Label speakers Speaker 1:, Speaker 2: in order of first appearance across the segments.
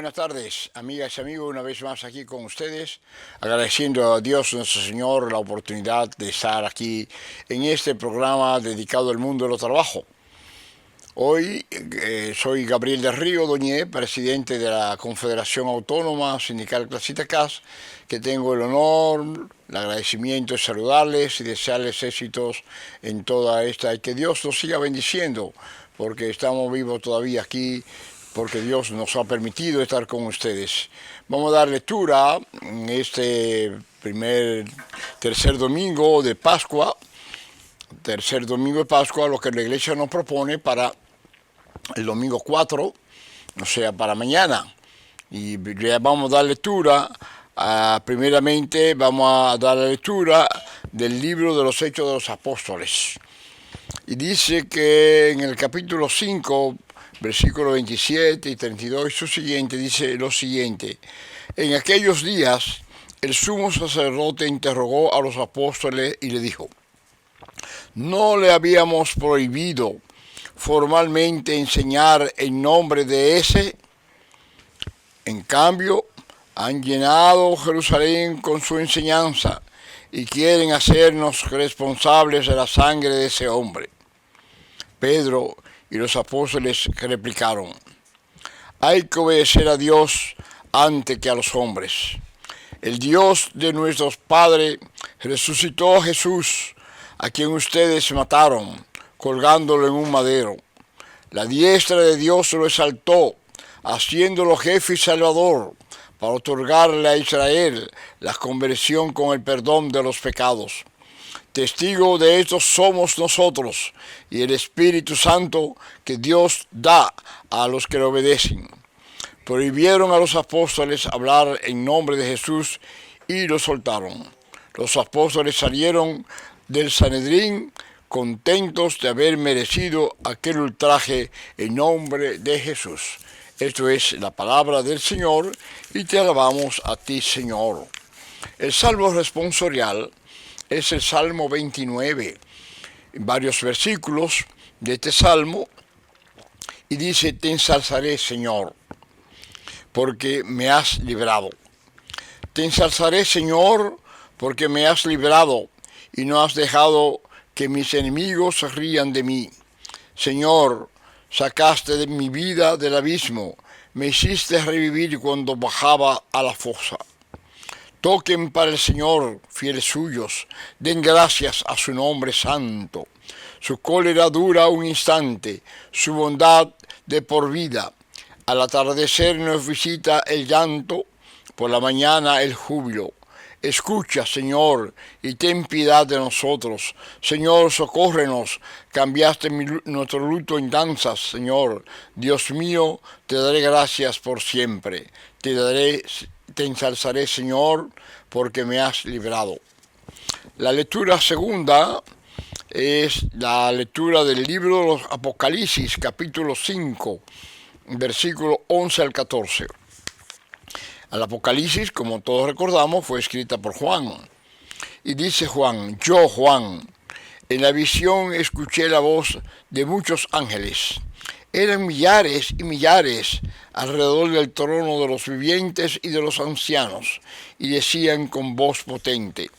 Speaker 1: buenas tardes, amigas y amigos, una vez más aquí con ustedes, agradeciendo a Dios nuestro Señor la oportunidad de estar aquí en este programa dedicado al mundo del trabajo. Hoy soy Gabriel del Río Doñé, presidente de la Confederación Autónoma Sindical Clasista CAS, que tengo el honor, el agradecimiento de saludarles y desearles éxitos en toda esta, y que Dios nos siga bendiciendo, porque estamos vivos todavía aquí, porque Dios nos ha permitido estar con ustedes. Vamos a dar lectura en este tercer domingo de Pascua, lo que la iglesia nos propone para el domingo 4, o sea, para mañana. Y ya vamos a dar lectura, primeramente vamos a dar la lectura del libro de los Hechos de los Apóstoles. Y dice que en el capítulo 5, versículos 27 y 32 y su siguiente, dice lo siguiente: en aquellos días el sumo sacerdote interrogó a los apóstoles y le dijo: ¿no le habíamos prohibido formalmente enseñar en nombre de ese? En cambio, han llenado Jerusalén con su enseñanza y quieren hacernos responsables de la sangre de ese hombre. Pedro y los apóstoles replicaron: hay que obedecer a Dios antes que a los hombres. El Dios de nuestros padres resucitó a Jesús, a quien ustedes mataron, colgándolo en un madero. La diestra de Dios lo exaltó, haciéndolo jefe y salvador, para otorgarle a Israel la conversión con el perdón de los pecados. Testigo de esto somos nosotros y el Espíritu Santo que Dios da a los que le obedecen. Prohibieron a los apóstoles hablar en nombre de Jesús y lo soltaron. Los apóstoles salieron del Sanedrín contentos de haber merecido aquel ultraje en nombre de Jesús. Esto es la palabra del Señor y te alabamos a ti, Señor. El salmo responsorial es el Salmo 29, varios versículos de este salmo, y dice: te ensalzaré, Señor, porque me has librado. Te ensalzaré, Señor, porque me has librado y no has dejado que mis enemigos se rían de mí. Señor, sacaste de mi vida del abismo, me hiciste revivir cuando bajaba a la fosa. Toquen para el Señor, fieles suyos, den gracias a su nombre santo. Su cólera dura un instante, su bondad de por vida. Al atardecer nos visita el llanto, por la mañana el júbilo. Escucha, Señor, y ten piedad de nosotros. Señor, socórrenos. Cambiaste nuestro luto en danzas, Señor. Dios mío, te daré gracias por siempre. Te ensalzaré, Señor, porque me has librado. La lectura segunda es la lectura del libro de los Apocalipsis, capítulo 5, versículo 11 al 14. El Apocalipsis, como todos recordamos, fue escrita por Juan. Y dice Juan: yo, Juan, en la visión escuché la voz de muchos ángeles. Eran millares y millares alrededor del trono de los vivientes y de los ancianos, y decían con voz potente: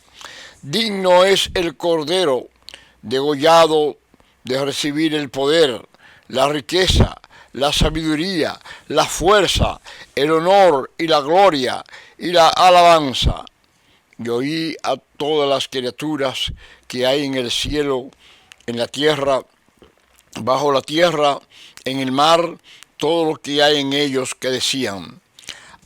Speaker 1: digno es el Cordero degollado de recibir el poder, la riqueza, la sabiduría, la fuerza, el honor y la gloria y la alabanza. Y oí a todas las criaturas que hay en el cielo, en la tierra, bajo la tierra, en el mar, todo lo que hay en ellos, que decían: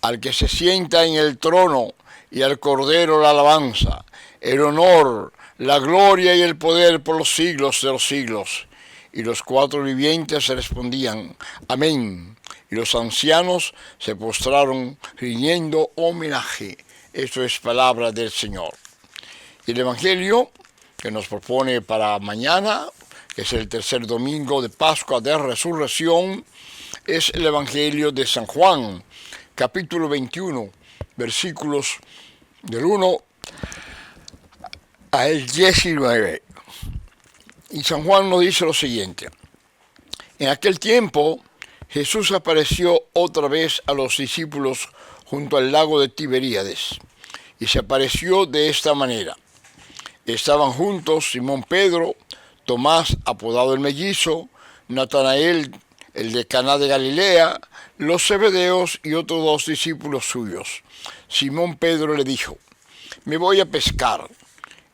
Speaker 1: al que se sienta en el trono y al Cordero la alabanza, el honor, la gloria y el poder por los siglos de los siglos. Y los cuatro vivientes respondían: amén. Y los ancianos se postraron rindiendo homenaje. Esto es palabra del Señor. Y el Evangelio que nos propone para mañana, que es el tercer domingo de Pascua de Resurrección, es el Evangelio de San Juan, capítulo 21, versículos del 1 al 19. Y San Juan nos dice lo siguiente: en aquel tiempo Jesús apareció otra vez a los discípulos junto al lago de Tiberíades, y se apareció de esta manera. Estaban juntos Simón Pedro, Tomás, apodado el Mellizo, Natanael, el de Caná de Galilea, los Zebedeos y otros 2 discípulos suyos. Simón Pedro le dijo: «Me voy a pescar».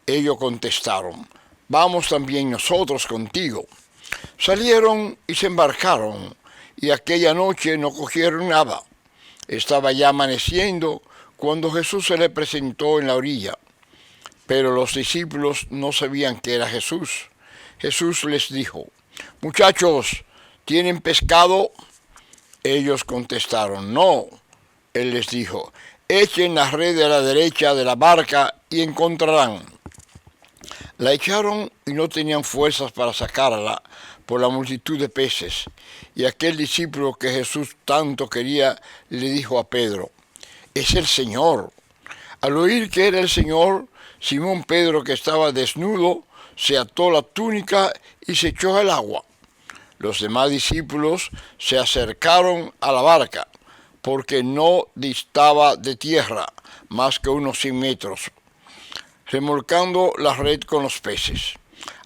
Speaker 1: Ellos contestaron: «Vamos también nosotros contigo». Salieron y se embarcaron, y aquella noche no cogieron nada. Estaba ya amaneciendo cuando Jesús se le presentó en la orilla, pero los discípulos no sabían que era Jesús. Jesús les dijo: «Muchachos, ¿tienen pescado?». Ellos contestaron: «No». Él les dijo: «Echen la red a la derecha de la barca y encontrarán». La echaron y no tenían fuerzas para sacarla por la multitud de peces. Y aquel discípulo que Jesús tanto quería le dijo a Pedro: «Es el Señor». Al oír que era el Señor, Simón Pedro, que estaba desnudo, se ató la túnica y se echó al agua. Los demás discípulos se acercaron a la barca, porque no distaba de tierra más que unos 100 metros, remolcando la red con los peces.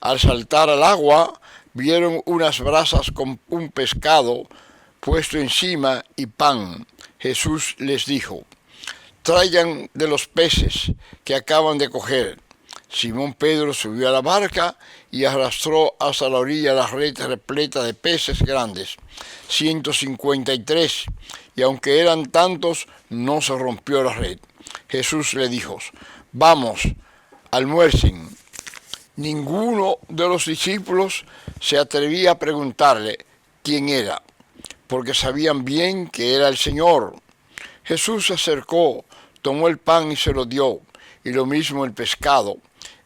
Speaker 1: Al saltar al agua, vieron unas brasas con un pescado puesto encima y pan. Jesús les dijo: «Traigan de los peces que acaban de coger». Simón Pedro subió a la barca y arrastró hasta la orilla la red repleta de peces grandes, 153, y aunque eran tantos, no se rompió la red. Jesús le dijo: «Vamos, almuercen». Ninguno de los discípulos se atrevía a preguntarle quién era, porque sabían bien que era el Señor. Jesús se acercó, tomó el pan y se lo dio, y lo mismo el pescado.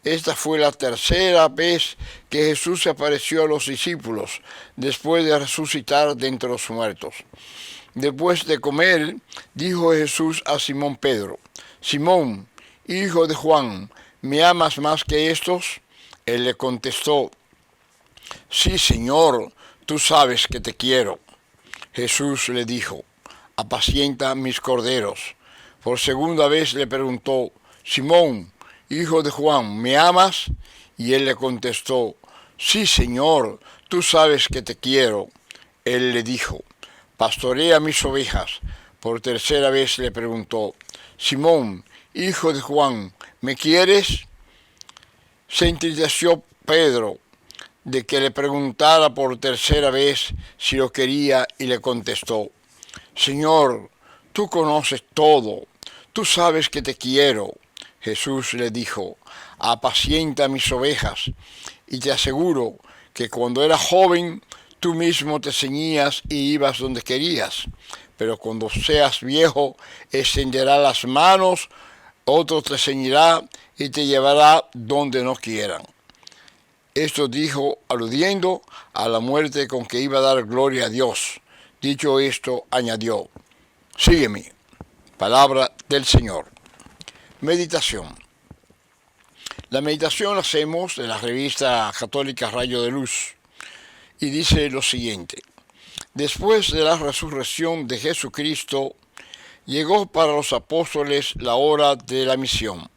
Speaker 1: Esta fue la tercera vez que Jesús se apareció a los discípulos, después de resucitar de entre los muertos. Después de comer, dijo Jesús a Simón Pedro: «Simón, hijo de Juan, ¿me amas más que estos?». Él le contestó: «Sí, Señor, tú sabes que te quiero». Jesús le dijo: «Apacienta mis corderos». Por segunda vez le preguntó: «Simón, hijo de Juan, ¿me amas?». Y él le contestó: «Sí, Señor, tú sabes que te quiero». Él le dijo: «Pastorea mis ovejas». Por tercera vez le preguntó: «Simón, hijo de Juan, ¿me quieres?». Se entristeció Pedro de que le preguntara por tercera vez si lo quería, y le contestó: «Señor, tú conoces todo, tú sabes que te quiero». Jesús le dijo: «Apacienta mis ovejas, y te aseguro que cuando eras joven tú mismo te ceñías y ibas donde querías, pero cuando seas viejo extenderás las manos, otro te ceñirá y te llevará donde no quieran». Esto dijo aludiendo a la muerte con que iba a dar gloria a Dios. Dicho esto, añadió: «Sígueme». Palabra del Señor. Meditación. La meditación la hacemos de la revista católica Rayo de Luz, y dice lo siguiente: después de la resurrección de Jesucristo, llegó para los apóstoles la hora de la misión.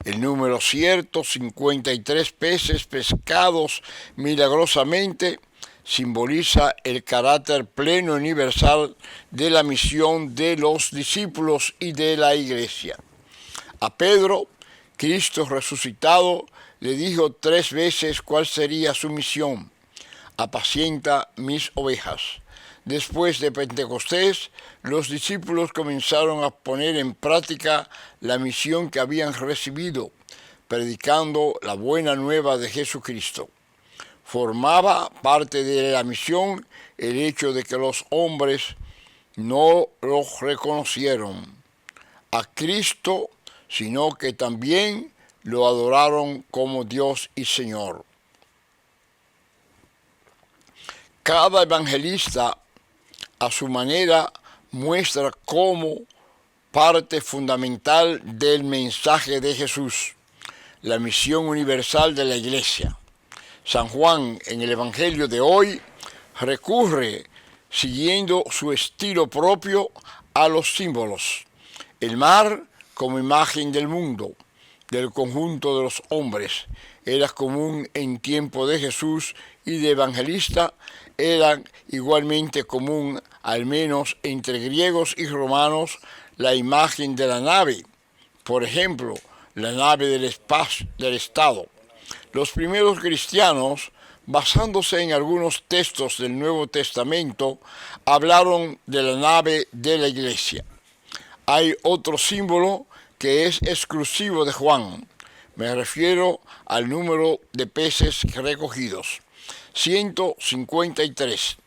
Speaker 1: El número cierto, 53 peces pescados milagrosamente, simboliza el carácter pleno y universal de la misión de los discípulos y de la Iglesia. A Pedro, Cristo resucitado, le dijo 3 veces cuál sería su misión: «Apacienta mis ovejas». Después de Pentecostés, los discípulos comenzaron a poner en práctica la misión que habían recibido, predicando la buena nueva de Jesucristo. Formaba parte de la misión el hecho de que los hombres no lo reconocieron a Cristo, sino que también lo adoraron como Dios y Señor. Cada evangelista, a su manera, muestra como parte fundamental del mensaje de Jesús, la misión universal de la Iglesia. San Juan, en el Evangelio de hoy, recurre siguiendo su estilo propio a los símbolos. El mar como imagen del mundo, del conjunto de los hombres, era común en tiempo de Jesús y de Evangelista, era igualmente común, al menos entre griegos y romanos, la imagen de la nave, por ejemplo, la nave del Estado. Los primeros cristianos, basándose en algunos textos del Nuevo Testamento, hablaron de la nave de la iglesia. Hay otro símbolo que es exclusivo de Juan. Me refiero al número de peces recogidos, 153.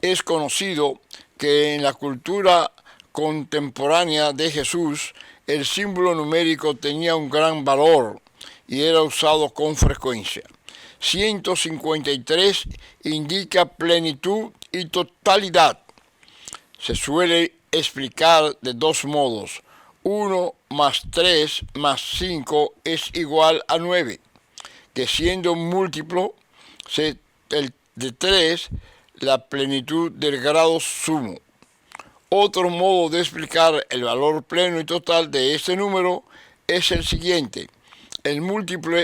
Speaker 1: Es conocido que en la cultura contemporánea de Jesús el símbolo numérico tenía un gran valor y era usado con frecuencia. 153 indica plenitud y totalidad. Se suele explicar de dos modos. 1 más 3 más 5 es igual a 9, que siendo un múltiplo de 3 la plenitud del grado sumo. Otro modo de explicar el valor pleno y total de este número es el siguiente. El múltiplo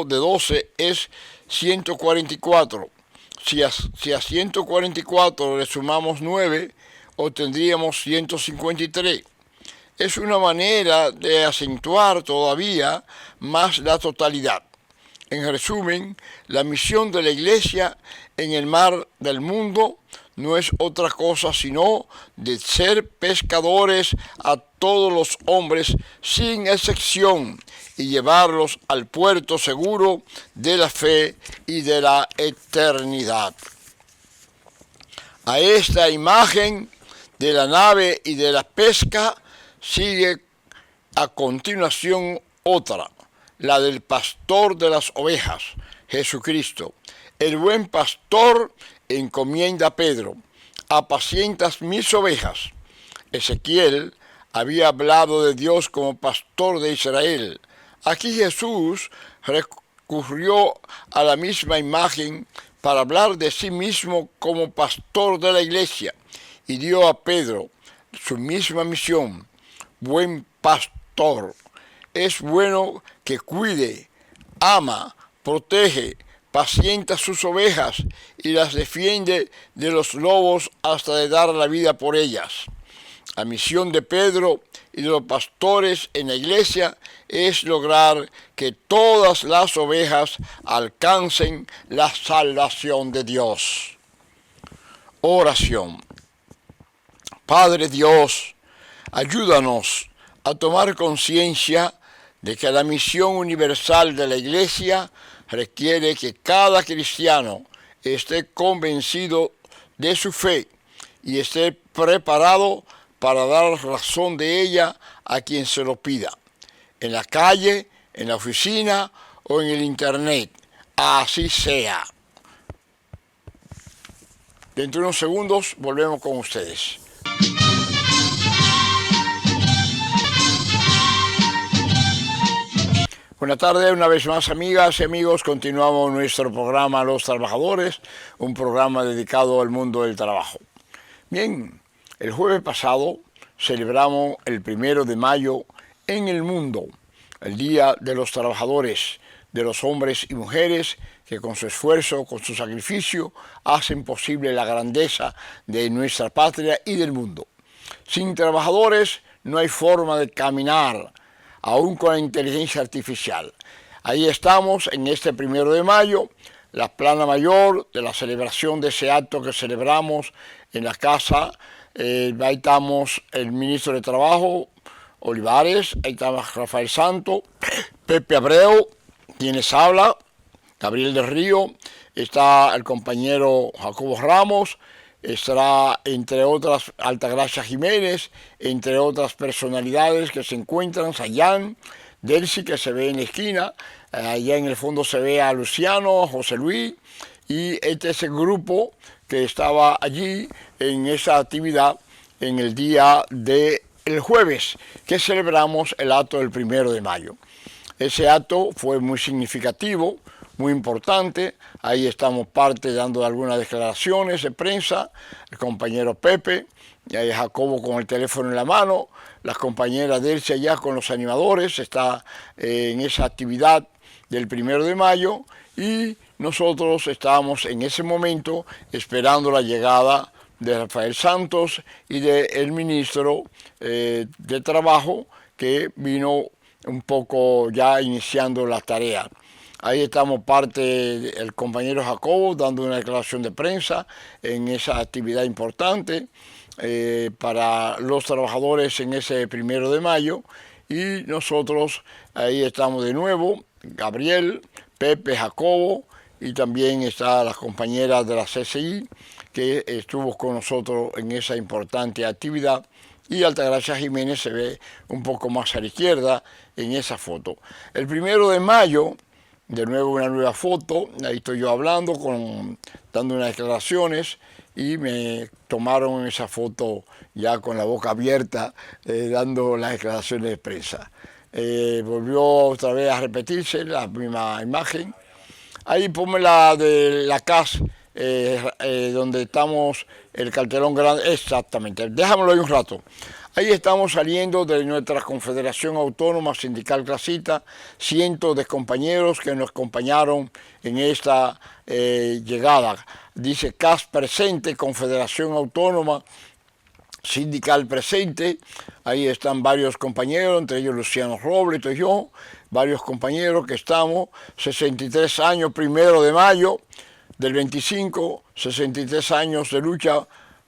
Speaker 1: de 12 es 144. Si a 144 le sumamos 9, obtendríamos 153. Es una manera de acentuar todavía más la totalidad. En resumen, la misión de la Iglesia en el mar del mundo no es otra cosa sino de ser pescadores a todos los hombres sin excepción y llevarlos al puerto seguro de la fe y de la eternidad. A esta imagen de la nave y de la pesca sigue a continuación otra, la del pastor de las ovejas, Jesucristo. El buen pastor encomienda a Pedro: apacientas mis ovejas. Ezequiel había hablado de Dios como pastor de Israel. Aquí Jesús recurrió a la misma imagen para hablar de sí mismo como pastor de la iglesia y dio a Pedro su misma misión. Buen pastor es bueno que cuide, ama, protege, pacienta sus ovejas y las defiende de los lobos hasta de dar la vida por ellas. La misión de Pedro y de los pastores en la iglesia es lograr que todas las ovejas alcancen la salvación de Dios. Oración. Padre Dios, ayúdanos a tomar conciencia de que la misión universal de la iglesia requiere que cada cristiano esté convencido de su fe y esté preparado para dar razón de ella a quien se lo pida, en la calle, en la oficina o en el internet. Así sea. Dentro de unos segundos volvemos con ustedes. Buenas tardes, una vez más, amigas y amigos. Continuamos nuestro programa Los Trabajadores, un programa dedicado al mundo del trabajo. Bien, el jueves pasado celebramos el 1 de mayo en el mundo, el Día de los Trabajadores, de los hombres y mujeres que con su esfuerzo, con su sacrificio, hacen posible la grandeza de nuestra patria y del mundo. Sin trabajadores no hay forma de caminar, aún con la inteligencia artificial. Ahí estamos en este 1 de mayo, la plana mayor de la celebración de ese acto que celebramos en la casa. Ahí estamos el ministro de Trabajo, Olivares, ahí está Rafael Santo, Pepe Abreu, quienes habla, Gabriel del Río, está el compañero Jacobo Ramos, estará entre otras Altagracia Jiménez, entre otras personalidades que se encuentran, Sayán, Delcy, que se ve en la esquina, allá en el fondo se ve a Luciano, a José Luis, y este es el grupo que estaba allí en esa actividad en el día del jueves, que celebramos el acto del 1 de mayo. Ese acto fue muy significativo muy importante. Ahí estamos parte dando algunas declaraciones de prensa, el compañero Pepe, y ahí Jacobo con el teléfono en la mano, las compañeras Delcia allá con los animadores, está en esa actividad del 1 de mayo, y nosotros estábamos en ese momento esperando la llegada de Rafael Santos y del ministro de Trabajo, que vino un poco ya iniciando la tarea. Ahí estamos parte del compañero Jacobo dando una declaración de prensa en esa actividad importante para los trabajadores en ese 1 de mayo, y nosotros ahí estamos de nuevo, Gabriel, Pepe, Jacobo, y también está la compañera de la CCI que estuvo con nosotros en esa importante actividad, y Altagracia Jiménez se ve un poco más a la izquierda en esa foto. El 1 de mayo, de nuevo una nueva foto, ahí estoy yo hablando, dando unas declaraciones, y me tomaron esa foto ya con la boca abierta, dando las declaraciones de prensa. Volvió otra vez a repetirse la misma imagen. Ahí ponme la de la CAS, donde estamos, el cartelón grande, exactamente, déjamelo ahí un rato. Ahí estamos saliendo de nuestra Confederación Autónoma Sindical Clasista, cientos de compañeros que nos acompañaron en esta llegada. Dice CAS presente, Confederación Autónoma Sindical presente. Ahí están varios compañeros, entre ellos Luciano Robles y yo, varios compañeros que estamos, 63 años, 1 de mayo del 25, 63 años de lucha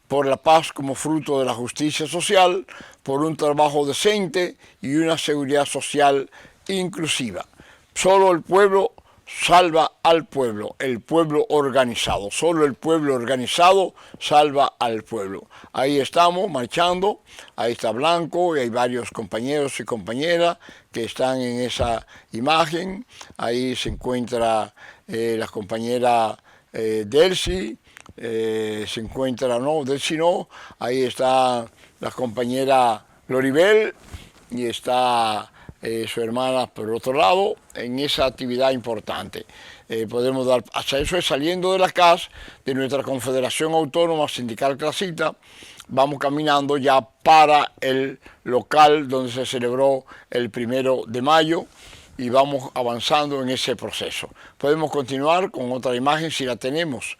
Speaker 1: por la paz como fruto de la justicia social, por un trabajo decente y una seguridad social inclusiva. Solo el pueblo salva al pueblo, el pueblo organizado. Solo el pueblo organizado salva al pueblo. Ahí estamos marchando, ahí está Blanco y hay varios compañeros y compañeras que están en esa imagen. Ahí se encuentra la compañera Delcy, se encuentra, no, Delcy no, ahí está la compañera Loribel y está su hermana por el otro lado, en esa actividad importante. Podemos dar, hasta eso es saliendo de la CAS, de nuestra Confederación Autónoma Sindical Clasista, vamos caminando ya para el local donde se celebró el 1 de mayo y vamos avanzando en ese proceso. Podemos continuar con otra imagen si la tenemos.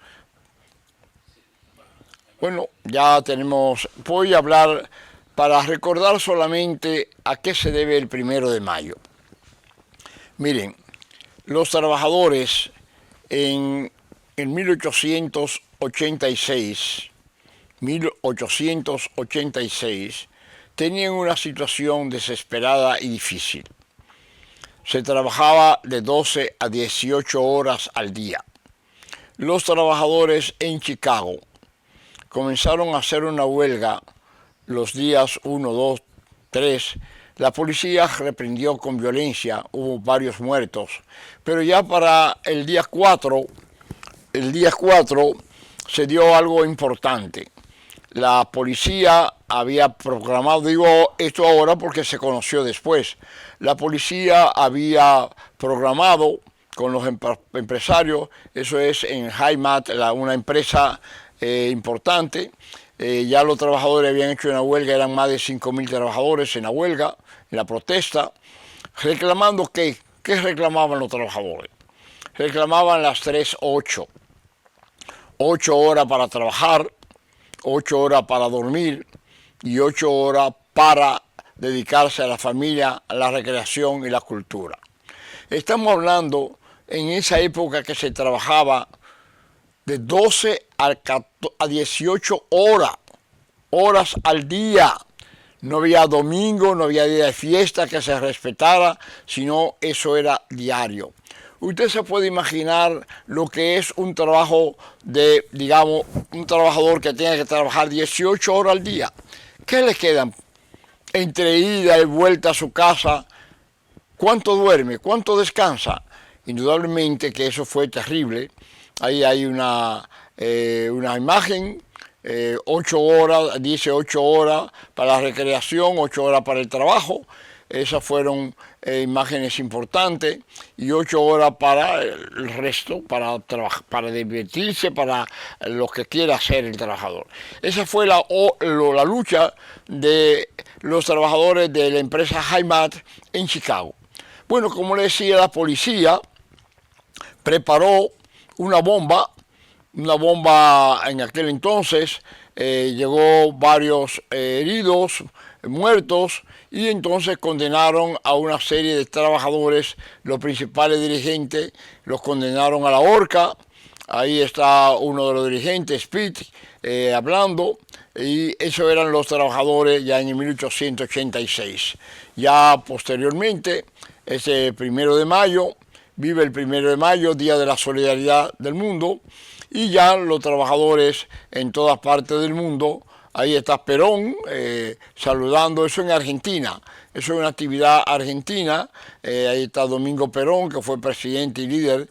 Speaker 1: Bueno, ya tenemos, voy a hablar para recordar solamente a qué se debe el 1 de mayo. Miren, los trabajadores en 1886, tenían una situación desesperada y difícil. Se trabajaba de 12 a 18 horas al día. Los trabajadores en Chicago comenzaron a hacer una huelga los días 1, 2, 3, la policía reprendió con violencia, hubo varios muertos, pero ya para el día 4 se dio algo importante. La policía había programado, digo esto ahora porque se conoció después, la policía había programado con los empresarios, eso es en Hi-Mat, una empresa importante. Ya los trabajadores habían hecho una huelga, eran más de 5.000 trabajadores en la huelga, en la protesta, reclamando ¿qué reclamaban los trabajadores? Reclamaban las 3-8, 8 horas para trabajar, 8 horas para dormir y 8 horas para dedicarse a la familia, a la recreación y la cultura. Estamos hablando en esa época que se trabajaba de 12 a 18 horas al día. No había domingo, no había día de fiesta que se respetara, sino eso era diario. Usted se puede imaginar lo que es un trabajo de, digamos, un trabajador que tiene que trabajar 18 horas al día. ¿Qué le quedan entre ida y vuelta a su casa? ¿Cuánto duerme? ¿Cuánto descansa? Indudablemente que eso fue terrible. Ahí hay una imagen, 8 horas, dice 8 horas para la recreación, 8 horas para el trabajo. Esas fueron imágenes importantes, y 8 horas para el resto, para trabajar, para divertirse, para lo que quiera hacer el trabajador. Esa fue la lucha de los trabajadores de la empresa Hi-Mat en Chicago. Bueno, como le decía, la policía preparó una bomba en aquel entonces, llegó varios heridos, muertos, y entonces condenaron a una serie de trabajadores, los principales dirigentes, los condenaron a la horca. Ahí está uno de los dirigentes, Speed, hablando, y esos eran los trabajadores ya en el 1886. Ya posteriormente, ese 1 de mayo, vive el 1 de mayo, Día de la Solidaridad del Mundo, y ya los trabajadores en todas partes del mundo. Ahí está Perón saludando, eso en Argentina, eso es una actividad argentina. Ahí está Domingo Perón, que fue presidente y líder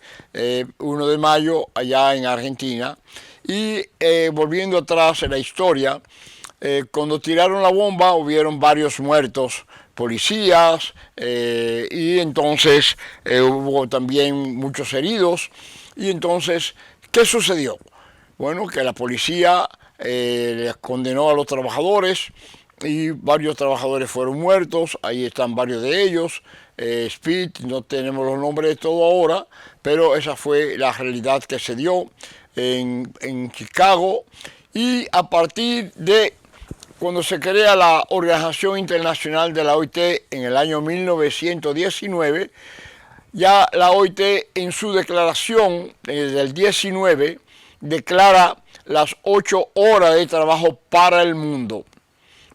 Speaker 1: 1 de mayo allá en Argentina. Y volviendo atrás en la historia, cuando tiraron la bomba hubieron varios muertos, policías, y entonces hubo también muchos heridos. Y entonces, ¿qué sucedió? Bueno, que la policía les condenó a los trabajadores y varios trabajadores fueron muertos. Ahí están varios de ellos. Speed, no tenemos los nombres de todo ahora, pero esa fue la realidad que se dio en Chicago. Y a partir de cuando se crea la Organización Internacional de la OIT en el año 1919, ya la OIT en su declaración del 19 declara las 8 horas de trabajo para el mundo.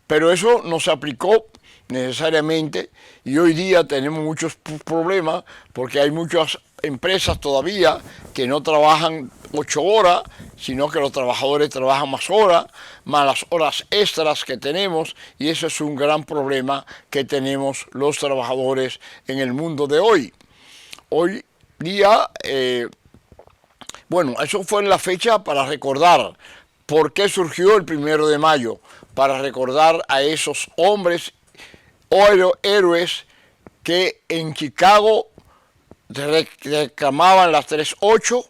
Speaker 1: Pero eso no se aplicó necesariamente, y hoy día tenemos muchos problemas porque hay muchas empresas todavía que no trabajan 8 horas, sino que los trabajadores trabajan más horas, más las horas extras que tenemos, y eso es un gran problema que tenemos los trabajadores en el mundo de hoy. Hoy día, bueno, eso fue la fecha para recordar por qué surgió el 1 de mayo, para recordar a esos hombres héroes que en Chicago reclamaban las 3-8,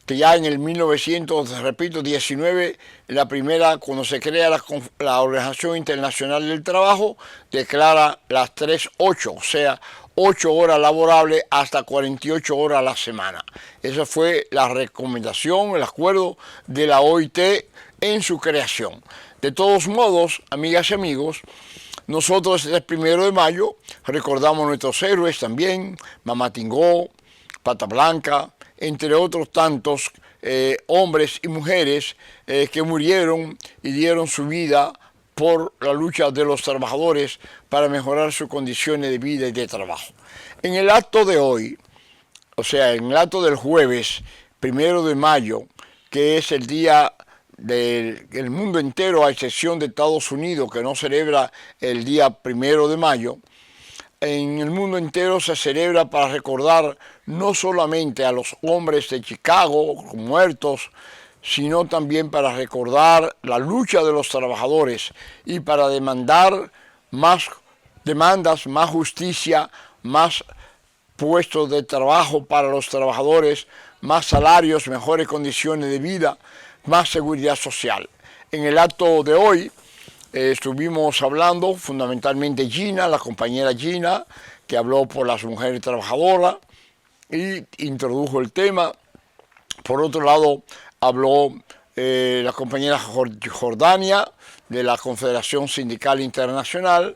Speaker 1: que ya en el 1919, la primera, cuando se crea la Organización Internacional del Trabajo, declara las 3-8, o sea, 8 horas laborables hasta 48 horas a la semana. Esa fue la recomendación, el acuerdo de la OIT en su creación. De todos modos, amigas y amigos, nosotros el 1 de mayo recordamos a nuestros héroes también, Mamá Tingó, Pata Blanca, entre otros tantos hombres y mujeres que murieron y dieron su vida por la lucha de los trabajadores para mejorar sus condiciones de vida y de trabajo. En el acto de hoy, o sea, en el acto del jueves 1 de mayo, que es el día del mundo entero, a excepción de Estados Unidos, que no celebra el día 1 de mayo, en el mundo entero se celebra para recordar no solamente a los hombres de Chicago muertos, sino también para recordar la lucha de los trabajadores y para demandar más demandas, más justicia, más puestos de trabajo para los trabajadores, más salarios, mejores condiciones de vida, más seguridad social. En el acto de hoy estuvimos hablando fundamentalmente Gina, la compañera Gina, que habló por las mujeres trabajadoras y introdujo el tema. Por otro lado, habló la compañera Jordania, de la Confederación Sindical Internacional.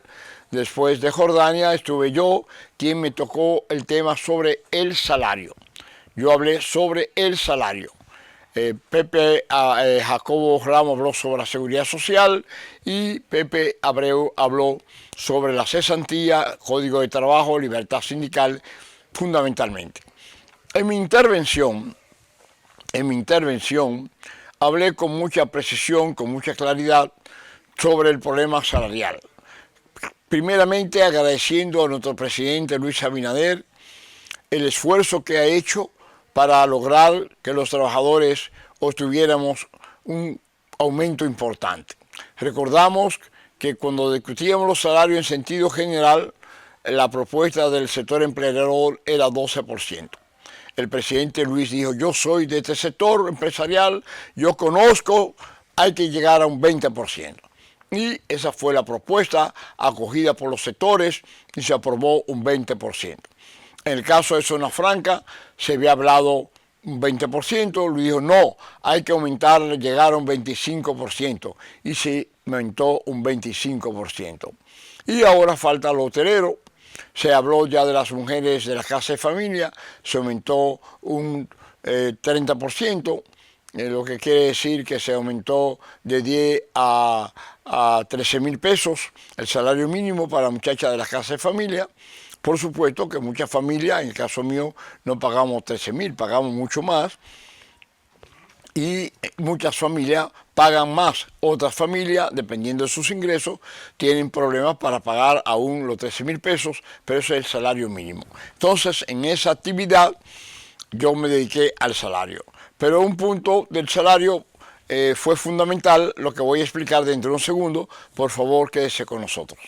Speaker 1: Después de Jordania estuve yo, quien me tocó el tema sobre el salario. Yo hablé sobre el salario. Pepe Jacobo Ramos habló sobre la seguridad social y Pepe Abreu habló sobre la cesantía, código de trabajo, libertad sindical, fundamentalmente. En mi intervención hablé con mucha precisión, con mucha claridad sobre el problema salarial. Primeramente agradeciendo a nuestro presidente Luis Abinader el esfuerzo que ha hecho para lograr que los trabajadores obtuviéramos un aumento importante. Recordamos que cuando discutíamos los salarios en sentido general, la propuesta del sector empleador era 12%. El presidente Luis dijo, yo soy de este sector empresarial, yo conozco, hay que llegar a un 20%. Y esa fue la propuesta acogida por los sectores y se aprobó un 20%. En el caso de Zona Franca se había hablado un 20%, Luis dijo no, hay que aumentar, llegar a un 25% y se aumentó un 25%. Y ahora falta lo hotelero. Se habló ya de las mujeres de la casa de familia, se aumentó un 30%, lo que quiere decir que se aumentó de 10 a 13.000 pesos el salario mínimo para muchachas de la casa de familia. Por supuesto que muchas familias, en el caso mío, no pagamos 13.000, pagamos mucho más. Y muchas familias pagan más. Otras familias, dependiendo de sus ingresos, tienen problemas para pagar aún los 13.000 pesos, pero ese es el salario mínimo. Entonces, en esa actividad, yo me dediqué al salario. Pero un punto del salario fue fundamental, lo que voy a explicar dentro de un segundo. Por favor, quédese con nosotros.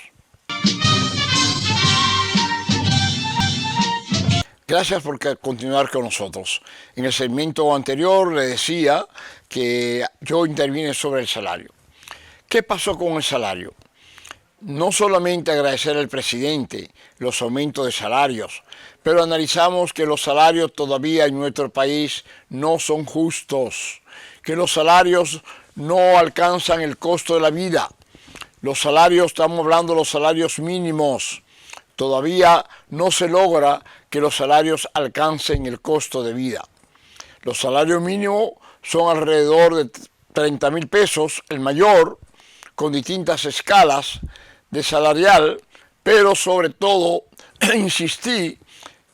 Speaker 1: Gracias por continuar con nosotros. En el segmento anterior le decía que yo intervine sobre el salario. ¿Qué pasó con el salario? No solamente agradecer al presidente los aumentos de salarios, pero analizamos que los salarios todavía en nuestro país no son justos, que los salarios no alcanzan el costo de la vida. Los salarios, estamos hablando de los salarios mínimos, todavía no se logra que los salarios alcancen el costo de vida. Los salarios mínimos son alrededor de 30.000 pesos, el mayor, con distintas escalas de salarial, pero sobre todo insistí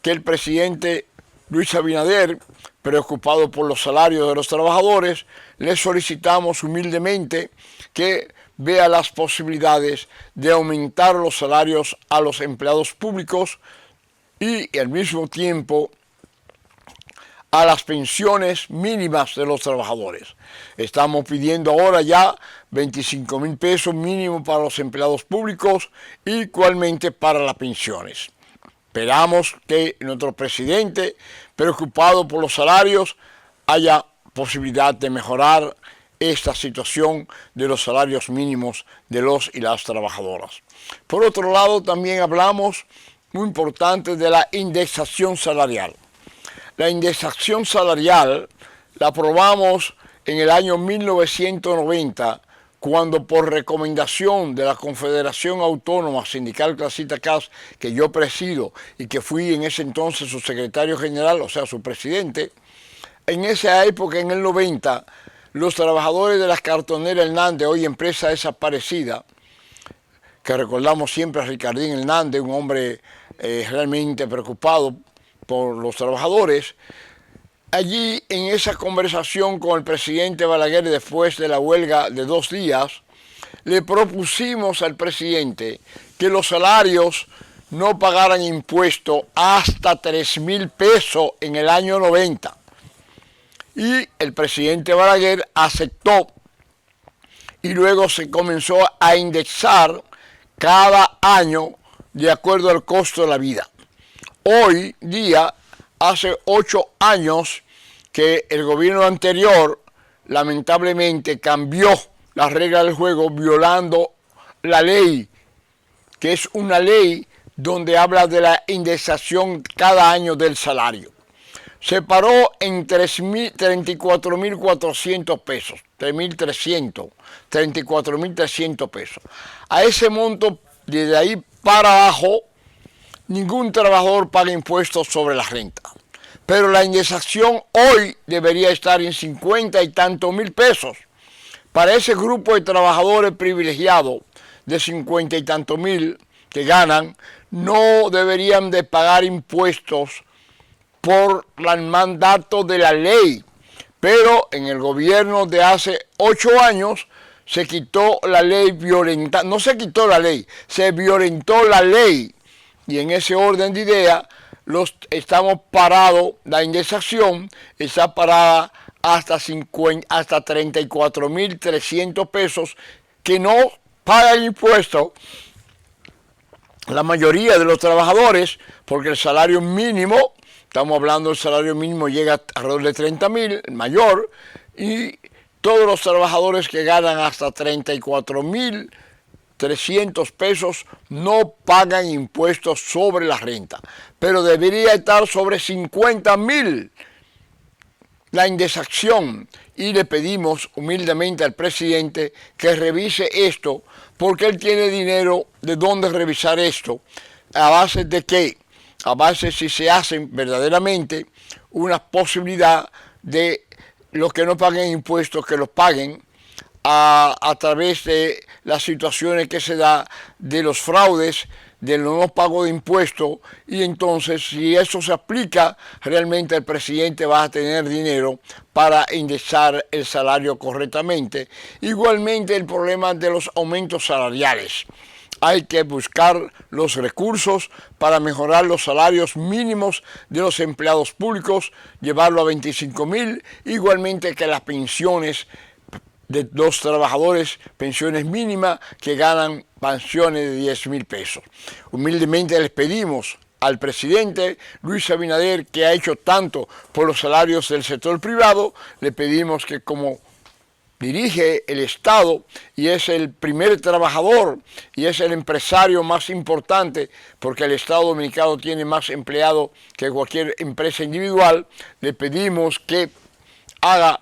Speaker 1: que el presidente Luis Abinader, preocupado por los salarios de los trabajadores, le solicitamos humildemente que vea las posibilidades de aumentar los salarios a los empleados públicos y al mismo tiempo a las pensiones mínimas de los trabajadores. Estamos pidiendo ahora ya 25.000 pesos mínimo para los empleados públicos y igualmente para las pensiones. Esperamos que nuestro presidente, preocupado por los salarios, haya posibilidad de mejorar esta situación de los salarios mínimos de los y las trabajadoras. Por otro lado, también hablamos muy importante de la indexación salarial. La indexación salarial la aprobamos en el año 1990, cuando por recomendación de la Confederación Autónoma Sindical Clasista CAS, que yo presido y que fui en ese entonces su secretario general, o sea, su presidente, en esa época, en el 90, los trabajadores de las cartoneras Hernández, hoy empresa desaparecida, que recordamos siempre a Ricardín Hernández, un hombre realmente preocupado por los trabajadores. Allí, en esa conversación con el presidente Balaguer después de la huelga de 2 días, le propusimos al presidente que los salarios no pagaran impuestos hasta 3.000 pesos en el año 90. Y el presidente Balaguer aceptó y luego se comenzó a indexar cada año de acuerdo al costo de la vida. Hoy día, hace 8 años que el gobierno anterior lamentablemente cambió las reglas del juego violando la ley, que es una ley donde habla de la indexación cada año del salario. Se paró en 34.400 pesos, 3.300, 34.300 pesos. A ese monto, desde ahí para abajo, ningún trabajador paga impuestos sobre la renta. Pero la indexación hoy debería estar en 50 y tantos mil pesos. Para ese grupo de trabajadores privilegiados de 50 y tantos mil que ganan, no deberían de pagar impuestos por el mandato de la ley. Pero en el gobierno de hace 8 años se quitó la ley no se quitó la ley, se violentó la ley. Y en ese orden de idea, estamos parados, la indexación está parada hasta 34.300 pesos que no pagan impuestos la mayoría de los trabajadores, porque el salario mínimo, estamos hablando del salario mínimo llega alrededor de 30,000, el mayor, y todos los trabajadores que ganan hasta 34,300 pesos no pagan impuestos sobre la renta, pero debería estar sobre 50,000 la indexación, y le pedimos humildemente al presidente que revise esto, porque él tiene dinero de dónde revisar esto, a base de qué, a base si se hacen verdaderamente una posibilidad de los que no paguen impuestos que los paguen a través de las situaciones que se da de los fraudes, del no pago de impuestos, y entonces si eso se aplica, realmente el presidente va a tener dinero para indexar el salario correctamente. Igualmente el problema de los aumentos salariales. Hay que buscar los recursos para mejorar los salarios mínimos de los empleados públicos, llevarlo a 25,000, igualmente que las pensiones de los trabajadores, pensiones mínimas que ganan pensiones de 10,000 pesos. Humildemente les pedimos al presidente Luis Abinader, que ha hecho tanto por los salarios del sector privado, le pedimos que como dirige el Estado y es el primer trabajador y es el empresario más importante, porque el Estado Dominicano tiene más empleados que cualquier empresa individual, le pedimos que haga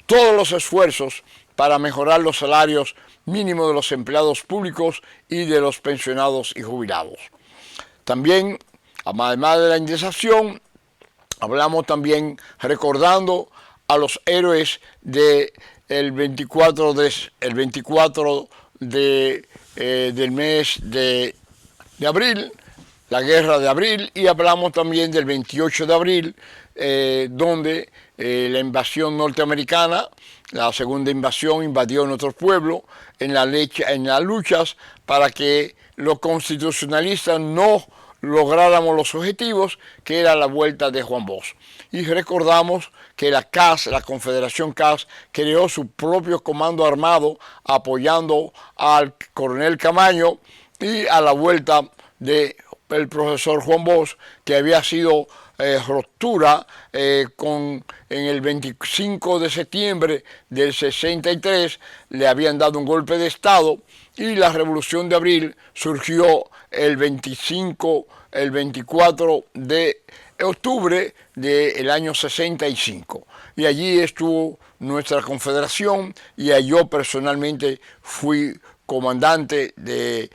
Speaker 1: todos los esfuerzos para mejorar los salarios mínimos de los empleados públicos y de los pensionados y jubilados. También, además de la indexación, hablamos también recordando a los héroes del 24 del mes de abril, la guerra de abril, y hablamos también del 28 de abril, donde la invasión norteamericana, la segunda invasión, invadió nuestro pueblo en las luchas para que los constitucionalistas no lográramos los objetivos, que era la vuelta de Juan Bosch. Y recordamos que la CAS, la Confederación CAS, creó su propio comando armado apoyando al coronel Camaño y a la vuelta del profesor Juan Bosch, que había sido ruptura en el 25 de septiembre del 63, le habían dado un golpe de Estado, y la Revolución de Abril surgió el 24 de octubre del año 65. Y allí estuvo nuestra confederación, y yo personalmente fui comandante del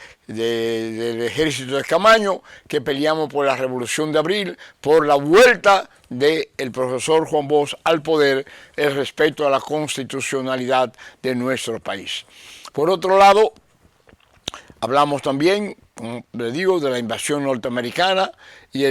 Speaker 1: ejército de Camaño, que peleamos por la Revolución de Abril, por la vuelta del profesor Juan Bosch al poder, el respeto a la constitucionalidad de nuestro país. Por otro lado, hablamos también, como les digo, de la invasión norteamericana, y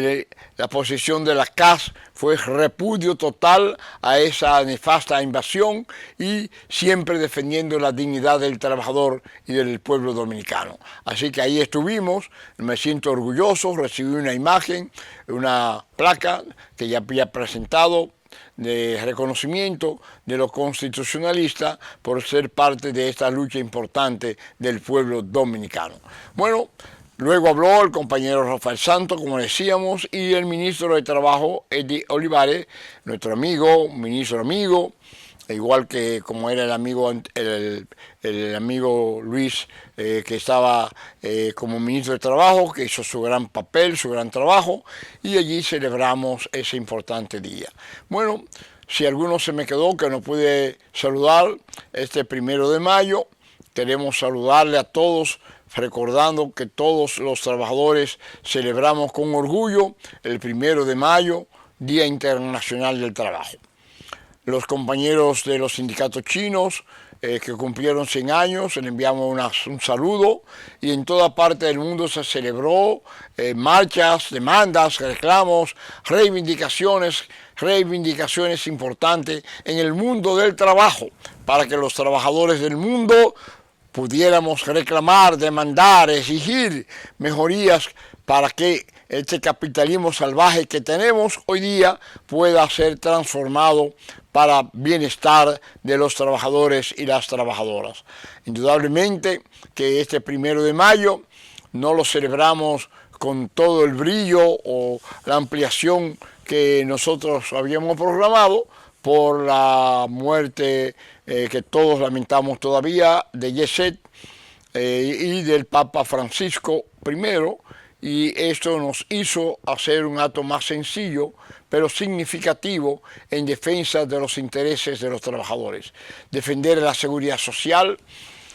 Speaker 1: la posición de la CAS fue repudio total a esa nefasta invasión, y siempre defendiendo la dignidad del trabajador y del pueblo dominicano. Así que ahí estuvimos, me siento orgulloso, recibí una imagen, una placa que ya había presentado, de reconocimiento de los constitucionalistas por ser parte de esta lucha importante del pueblo dominicano. Bueno, luego habló el compañero Rafael Santos, como decíamos, y el ministro de Trabajo, Eddie Olivares, nuestro amigo, ministro amigo, igual que como era el amigo Luis, que estaba como ministro de Trabajo, que hizo su gran papel, su gran trabajo, y allí celebramos ese importante día. Bueno, si alguno se me quedó que no pude saludar este 1 de mayo, queremos saludarle a todos, recordando que todos los trabajadores celebramos con orgullo el 1 de mayo, Día Internacional del Trabajo. Los compañeros de los sindicatos chinos que cumplieron 100 años, le enviamos un saludo, y en toda parte del mundo se celebró marchas, demandas, reclamos, reivindicaciones importantes en el mundo del trabajo, para que los trabajadores del mundo pudiéramos reclamar, demandar, exigir mejorías para que este capitalismo salvaje que tenemos hoy día pueda ser transformado para bienestar de los trabajadores y las trabajadoras. Indudablemente que este 1 de mayo no lo celebramos con todo el brillo o la ampliación que nosotros habíamos programado por la muerte que todos lamentamos todavía de Yeset y del Papa Francisco I, y esto nos hizo hacer un acto más sencillo pero significativo en defensa de los intereses de los trabajadores, defender la seguridad social,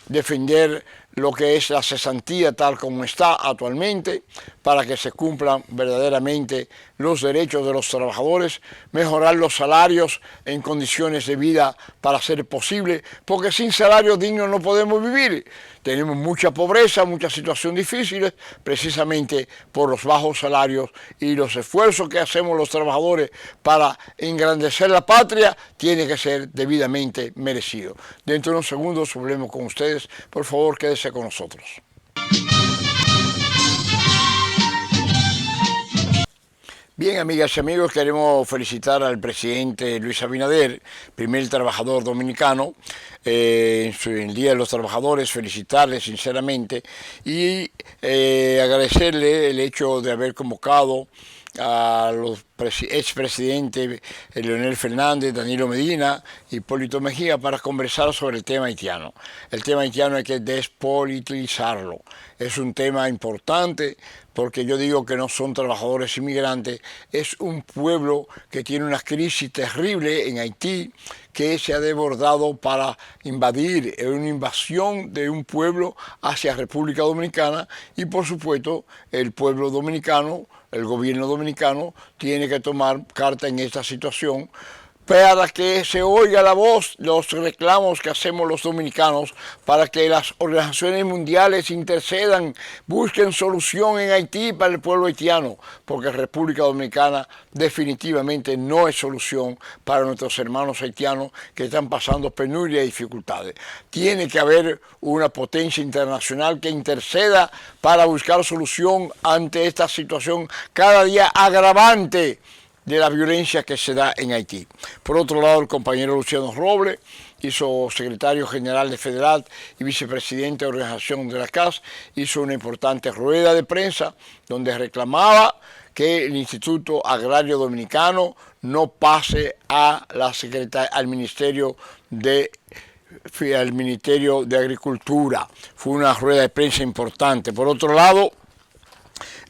Speaker 1: defender lo que es la cesantía tal como está actualmente, para que se cumplan verdaderamente los derechos de los trabajadores, mejorar los salarios en condiciones de vida para ser posible, porque sin salario digno no podemos vivir. Tenemos mucha pobreza, muchas situaciones difíciles, precisamente por los bajos salarios, y los esfuerzos que hacemos los trabajadores para engrandecer la patria tiene que ser debidamente merecido. Dentro de unos segundos volvemos con ustedes. Por favor, quédese con nosotros. Bien, amigas y amigos, queremos felicitar al presidente Luis Abinader, primer trabajador dominicano, en el Día de los Trabajadores, felicitarle sinceramente y agradecerle el hecho de haber convocado a los expresidentes Leonel Fernández, Danilo Medina y Hipólito Mejía para conversar sobre el tema haitiano. El tema haitiano hay que despolitizarlo. Es un tema importante porque yo digo que no son trabajadores inmigrantes, es un pueblo que tiene una crisis terrible en Haití que se ha desbordado para invadir, es una invasión de un pueblo hacia República Dominicana y por supuesto el pueblo dominicano, el gobierno dominicano tiene que tomar carta en esta situación para que se oiga la voz, los reclamos que hacemos los dominicanos, para que las organizaciones mundiales intercedan, busquen solución en Haití para el pueblo haitiano, porque República Dominicana definitivamente no es solución para nuestros hermanos haitianos que están pasando penurias y dificultades. Tiene que haber una potencia internacional que interceda para buscar solución ante esta situación cada día agravante de la violencia que se da en Haití. Por otro lado, el compañero Luciano Robles, secretario general de FEDERAT y vicepresidente de organización de la CAS, hizo una importante rueda de prensa donde reclamaba que el Instituto Agrario Dominicano no pase al Ministerio de Agricultura. Fue una rueda de prensa importante. Por otro lado,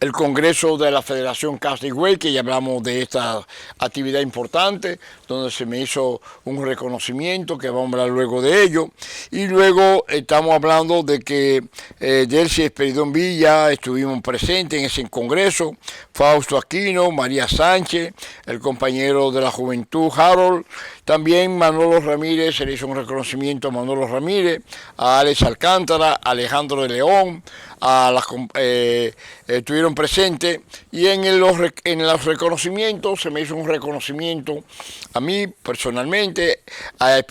Speaker 1: el Congreso de la Federación CAS de Higüey, que ya hablamos de esta actividad importante, donde se me hizo un reconocimiento, que vamos a hablar luego de ello. Y luego estamos hablando de que Delcy Esperidón Villa estuvimos presentes en ese Congreso, Fausto Aquino, María Sánchez, el compañero de la Juventud Harold, también Manolo Ramírez, se le hizo un reconocimiento a Manolo Ramírez, a Alex Alcántara, a Alejandro de León, estuvieron presentes, y en los reconocimientos se me hizo un reconocimiento a mí personalmente, al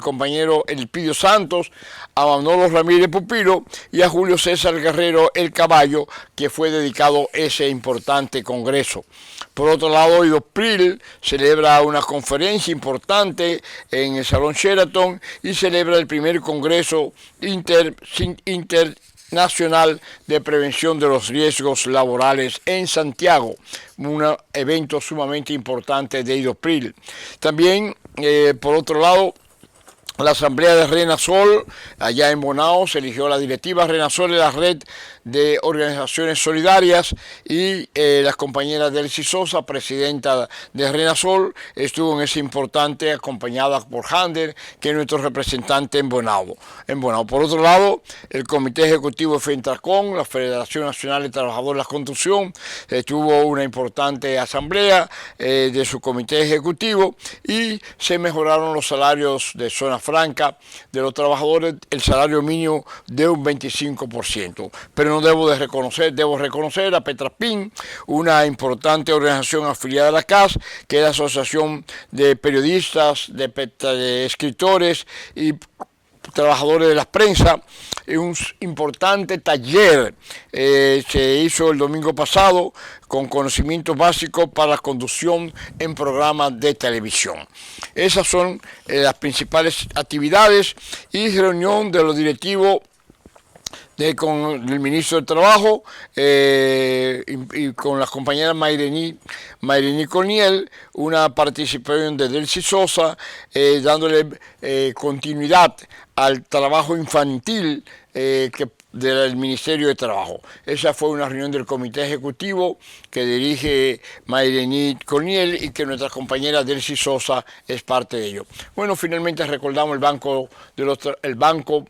Speaker 1: compañero Elpidio Santos, a Manolo Ramírez Pupilo y a Julio César Guerrero El Caballo, que fue dedicado ese importante congreso. Por otro lado, IDOPRIL celebra una conferencia importante en el Salón Sheraton y celebra el primer Congreso Internacional de Prevención de los Riesgos Laborales en Santiago, un evento sumamente importante de IDOPRIL. También, por otro lado, la Asamblea de Renasol, allá en Bonao, se eligió la directiva. Renasol es la red de organizaciones solidarias y la compañera Delcy Sosa, presidenta de Renasol, estuvo en ese importante, acompañada por Hander, que es nuestro representante en Bonao. Por otro lado, el Comité Ejecutivo de FENTRACON, la Federación Nacional de Trabajadores de la Construcción, tuvo una importante asamblea de su comité ejecutivo y se mejoraron los salarios de zona franca de los trabajadores, el salario mínimo de un 25%. Pero no debo reconocer a Petraspin, una importante organización afiliada a la CAS, que es la Asociación de Periodistas, de Escritores y Trabajadores de la Prensa. Un importante taller se hizo el domingo pasado con conocimientos básicos para la conducción en programas de televisión. Esas son las principales actividades y reunión de los directivos con el ministro del Trabajo y con la compañera Mayrení Corniel, una participación de Delcy Sosa, dándole continuidad al trabajo infantil del Ministerio de Trabajo. Esa fue una reunión del Comité Ejecutivo que dirige Mayrení Corniel y que nuestra compañera Delcy Sosa es parte de ello. Bueno, finalmente recordamos el banco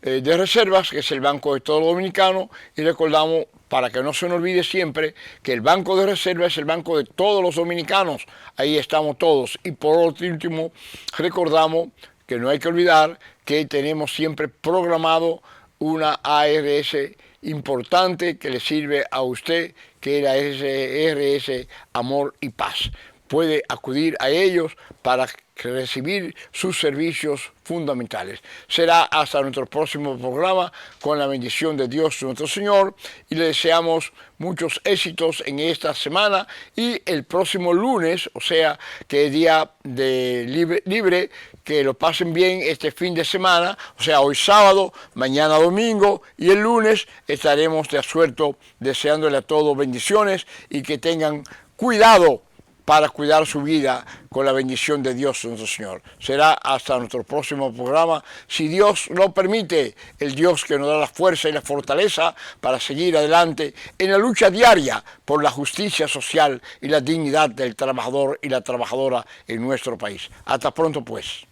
Speaker 1: de reservas, que es el Banco de todos los dominicanos, y recordamos, para que no se nos olvide siempre, que el Banco de Reservas es el banco de todos los dominicanos, ahí estamos todos. Y por último, recordamos que no hay que olvidar que tenemos siempre programado una ARS importante que le sirve a usted, que es la ARS Amor y Paz. Puede acudir a ellos para recibir sus servicios fundamentales. Será hasta nuestro próximo programa, con la bendición de Dios nuestro Señor, y le deseamos muchos éxitos en esta semana y el próximo lunes, o sea que es día de libre, que lo pasen bien este fin de semana, o sea hoy sábado, mañana domingo, y el lunes estaremos de asuerto deseándole a todos bendiciones y que tengan cuidado para cuidar su vida con la bendición de Dios nuestro Señor. Será hasta nuestro próximo programa, si Dios lo permite, el Dios que nos da la fuerza y la fortaleza para seguir adelante en la lucha diaria por la justicia social y la dignidad del trabajador y la trabajadora en nuestro país. Hasta pronto pues.